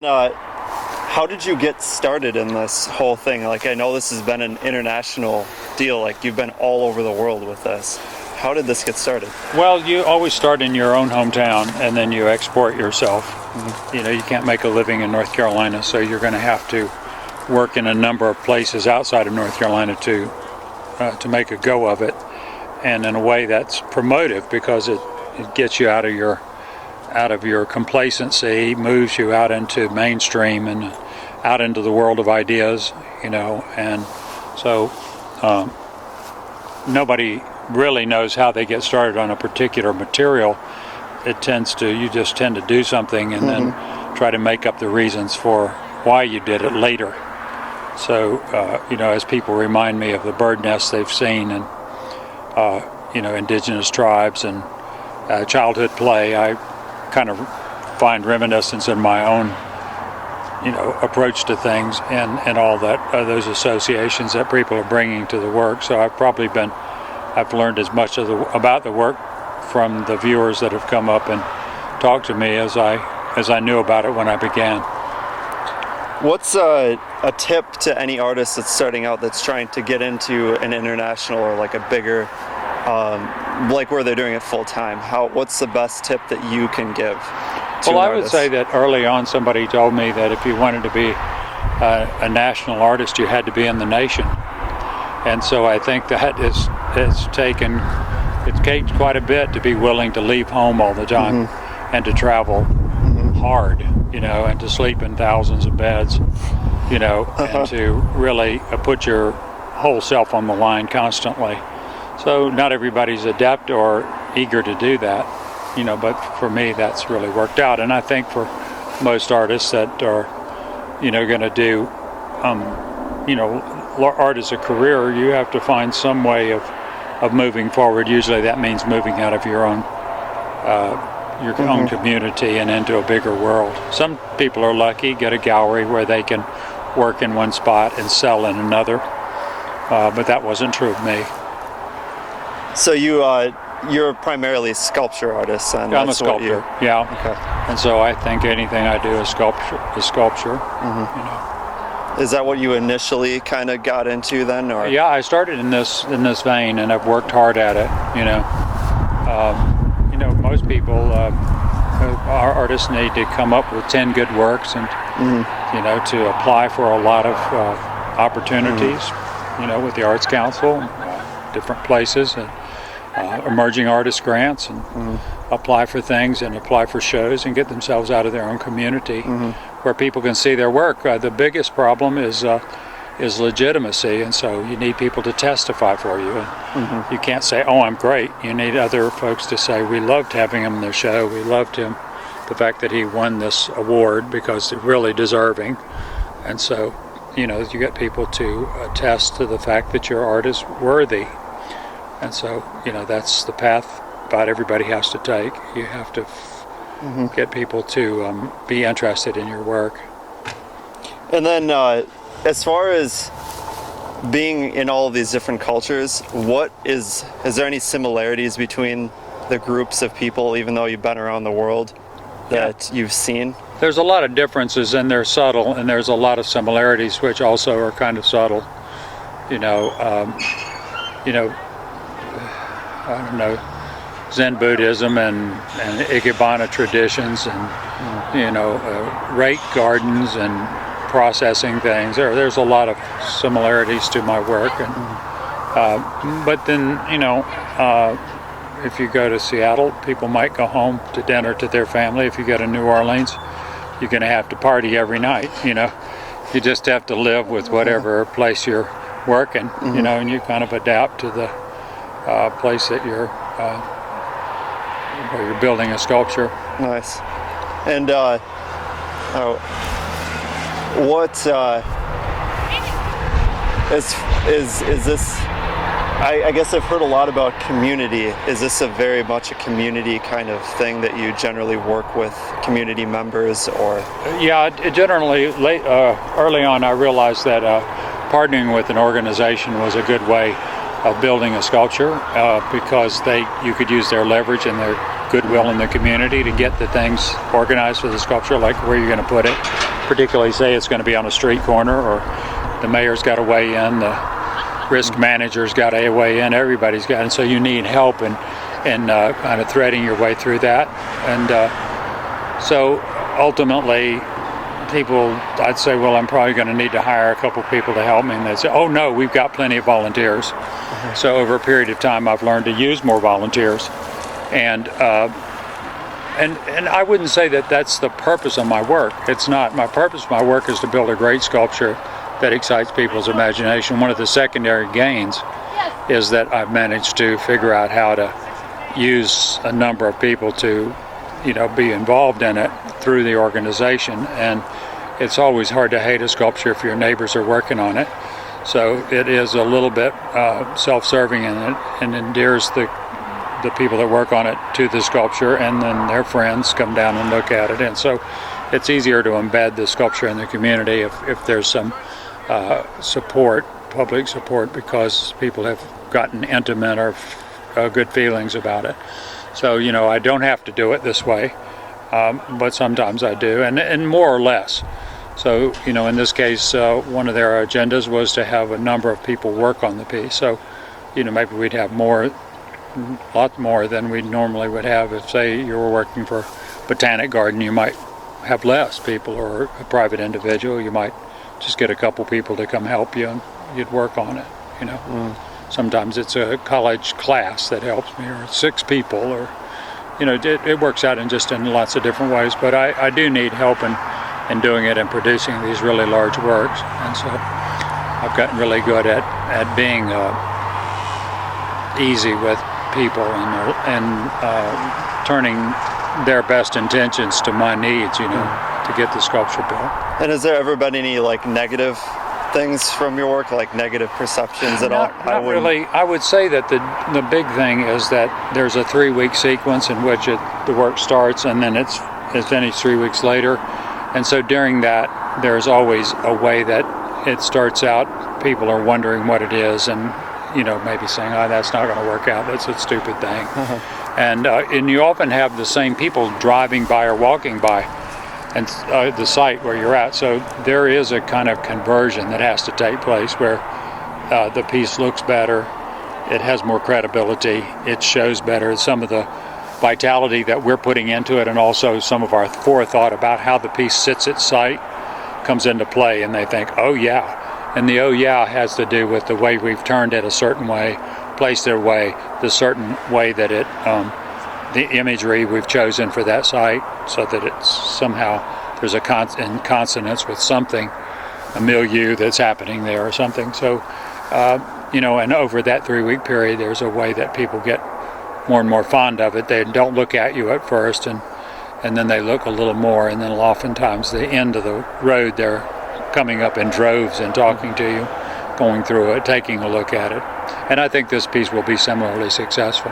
How did you get started in this whole thing? Like, I know this has been an international deal. Like, you've been all over the world with this. How did this get started? Well, you always start in your own hometown and then you export yourself. You know, you can't make a living in North Carolina, so you're going to have to work in a number of places outside of North Carolina to make a go of it, and in a way that's promotive because it gets you out of your complacency, moves you out into mainstream and out into the world of ideas, you know. And so nobody really knows how they get started on a particular material. You just tend to do something and then try to make up the reasons for why you did it later. So, you know, as people remind me of the bird nests they've seen and, you know, indigenous tribes and childhood play, I kind of find reminiscence in my own, you know, approach to things and all that, those associations that people are bringing to the work. So I've learned as much about the work from the viewers that have come up and talked to me as I knew about it when I began. What's a tip to any artist that's starting out that's trying to get into an international or like a bigger, like where they're doing it full time? What's the best tip that you can give to Well, an I would artist? say that early on somebody told me that if you wanted to be a national artist, you had to be in the nation. And so I think that it's taken quite a bit to be willing to leave home all the time and to travel hard, you know, and to sleep in thousands of beds, you know, and to really put your whole self on the line constantly. So not everybody's adept or eager to do that, you know, but for me that's really worked out. And I think for most artists that are, you know, going to do, you know, art as a career, you have to find some way of moving forward. Usually that means moving out of your own own community and into a bigger world. Some people are lucky, get a gallery where they can work in one spot and sell in another, but that wasn't true of me. So you're primarily a sculpture artist, and I'm a sculptor. Yeah. Okay. And so I think anything I do is sculpture. You know. Is that what you initially kind of got into then, or? Yeah, I started in this vein, and I've worked hard at it. You know, most people, our artists need to come up with 10 good works, and you know, to apply for a lot of opportunities. You know, with the Arts Council, different places, and emerging artist grants, and apply for things and apply for shows and get themselves out of their own community where people can see their work. The biggest problem is legitimacy, and so you need people to testify for you. And you can't say, "Oh, I'm great." You need other folks to say, "We loved having him in the show. We loved him, the fact that he won this award because they're really deserving." And so, you know, you get people to attest to the fact that your art is worthy. And so, you know, that's the path about everybody has to take. You have to get people to be interested in your work. And then as far as being in all of these different cultures, is there any similarities between the groups of people, even though you've been around the world, that you've seen? There's a lot of differences, and they're subtle, and there's a lot of similarities which also are kind of subtle. You know, I don't know, Zen Buddhism and Ikebana traditions, and you know, rake gardens and processing things. There's a lot of similarities to my work, and but then, you know, if you go to Seattle, people might go home to dinner to their family. If you go to New Orleans, you're going to have to party every night. You know, you just have to live with whatever place you're working. You know, and you kind of adapt to the place that where you're building a sculpture. Nice. And what is this? I guess I've heard a lot about community. Is this very much a community kind of thing that you generally work with community members, or? Yeah, generally, early on I realized that partnering with an organization was a good way of building a sculpture because you could use their leverage and their goodwill in the community to get the things organized for the sculpture, like where you're going to put it, particularly say it's going to be on a street corner, or the mayor's got to weigh in, the risk manager's got to weigh in, everybody's got, and so you need help in kind of threading your way through that. And so ultimately, people, I'd say, well, I'm probably going to need to hire a couple people to help me, and they'd say, oh no, we've got plenty of volunteers. So over a period of time, I've learned to use more volunteers, and I wouldn't say that that's the purpose of my work. It's not. My purpose of my work is to build a great sculpture that excites people's imagination. One of the secondary gains is that I've managed to figure out how to use a number of people to, be involved in it through the organization. And it's always hard to hate a sculpture if your neighbors are working on it. So it is a little bit self-serving, and endears the people that work on it to the sculpture, and then their friends come down and look at it. And so it's easier to embed the sculpture in the community if there's some support, public support, because people have gotten intimate or good feelings about it. So, I don't have to do it this way, but sometimes I do, and more or less. So, in this case, one of their agendas was to have a number of people work on the piece. So, maybe we'd have a lot more than we normally would have. If, say, you were working for Botanic Garden, you might have less people, or a private individual. You might just get a couple people to come help you, and you'd work on it, Sometimes it's a college class that helps me, or 6 people, or, it works out in lots of different ways. But I do need help in doing it and producing these really large works. And so I've gotten really good at being easy with people and turning their best intentions to my needs, to get the sculpture built. And has there ever been any negative things from your work, negative perceptions at all? Not really. I would say that the big thing is that there's a 3-week sequence in which the work starts, and then it's finished 3 weeks later. And so during that, there's always a way that it starts out. People are wondering what it is, and maybe saying, "Oh, that's not going to work out. That's a stupid thing." And you often have the same people driving by or walking by, and the site where you're at. So there is a kind of conversion that has to take place where the piece looks better, it has more credibility, it shows better. Some of the vitality that we're putting into it, and also some of our forethought about how the piece sits at site, comes into play, and they think, "Oh yeah." And the "oh yeah" has to do with the way we've turned it a certain way, placed it away, the certain way that it the imagery we've chosen for that site, so that it's somehow there's in consonance with something, a milieu that's happening there or something. So, and over that 3-week period, there's a way that people get more and more fond of it. They don't look at you at first, and then they look a little more, and then oftentimes the end of the road, they're coming up in droves and talking to you, going through it, taking a look at it. And I think this piece will be similarly successful.